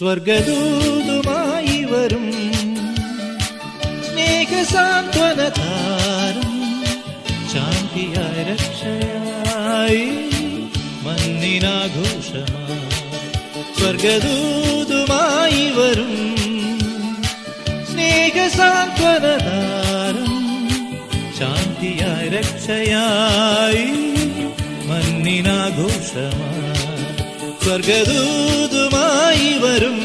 സ്വർഗദൂതുമായി വരും സ്നേഹസാന്ത്വനതാരം, ശാന്തിയായി രക്ഷയായി മന്നിനാഘോഷമായി. സ്വർഗദൂതുമായി വരും സ്നേഹസാന്ത്വനതാരം, ശാന്തിയായി രക്ഷയായി മന്നിനാഘോഷമായി. സ്വർഗദൂതുമായി വരും.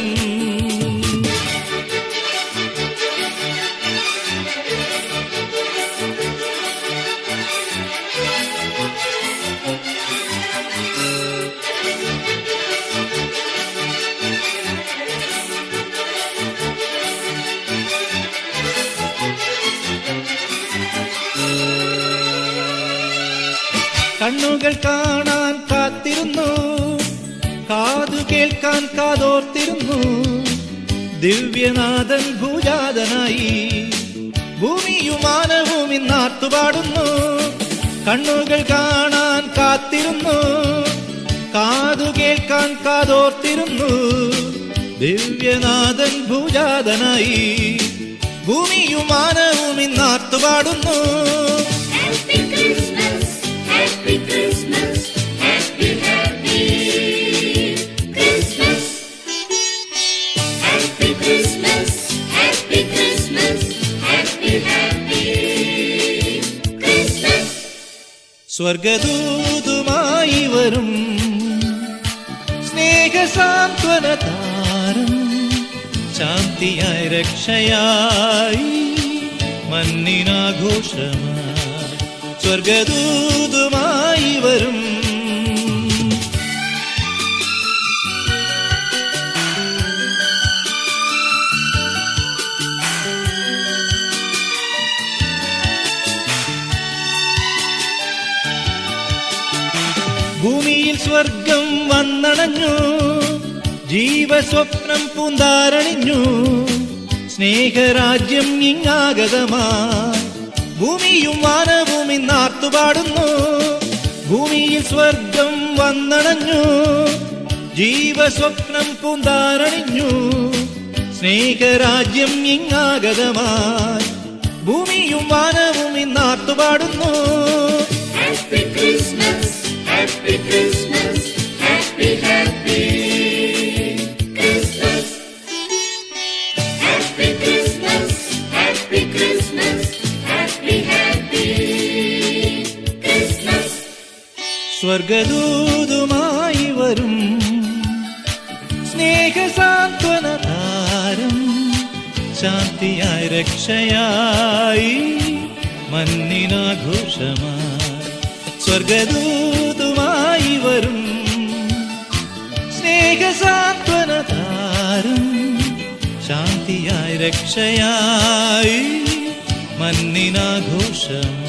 കണ്ണുകൾ കാണാൻ കാത്തിരുന്നു, കാതു കേൾക്കാൻ കാതോർത്തിരുന്നു. ദിവ്യനാഥൻ ഭൂജാതനായി ഭൂമിയും മാനവും ഇന്നാർത്തുപാടുന്നു. കണ്ണുകൾ കാണാൻ കാത്തിരുന്നു, കാതു കേൾക്കാൻ കാതോർത്തിരുന്നു. ദിവ്യനാഥൻ ഭൂജാതനായി ഭൂമിയും മാനവും ഇന്നാർത്തുപാടുന്നു. Happy Christmas, happy, happy Christmas. Happy Christmas, happy Christmas, happy, happy Christmas. സ്വർഗദൂതുമായി വരും സ്നേഹസാന്ത്വനതാരം, ശാന്തിയായി രക്ഷയായി മന്നിനാഘോഷമായി. സ്വർഗദൂതുമായി വരും. ഭൂമിയിൽ സ്വർഗം വന്നണഞ്ഞു, ജീവസ്വപ്നം പൂന്താരണിഞ്ഞു. സ്നേഹരാജ്യം ഇങ്ങാഗതമായി ഭൂമിയും മാനവും ഇന്നാർത്തുപാടുന്നു. ഭൂമിയിൽ സ്വർഗം വന്നണഞ്ഞു, ജീവസ്വപ്നം പൂന്താരണിഞ്ഞു. സ്നേഹരാജ്യം ഇങ്ങാഗതമായി ഭൂമിയും മാനവും ഇന്നാർത്തുപാടുന്നു. Happy Christmas, happy Christmas, happy, happy Christmas. Happy Christmas, happy Christmas, happy, happy Christmas. സ്വർഗദൂതുമായി വരും സ്നേഹസാന്ത്വനതാരം, ശാന്തിയായി രക്ഷയായി മന്നിനാഘോഷമായി. സ്വർഗദൂതുമായി വരും സ്നേഹസാന്ത്വനതാരം, ശാന്തിയായി രക്ഷയായി മന്നിനാഘോഷമായി.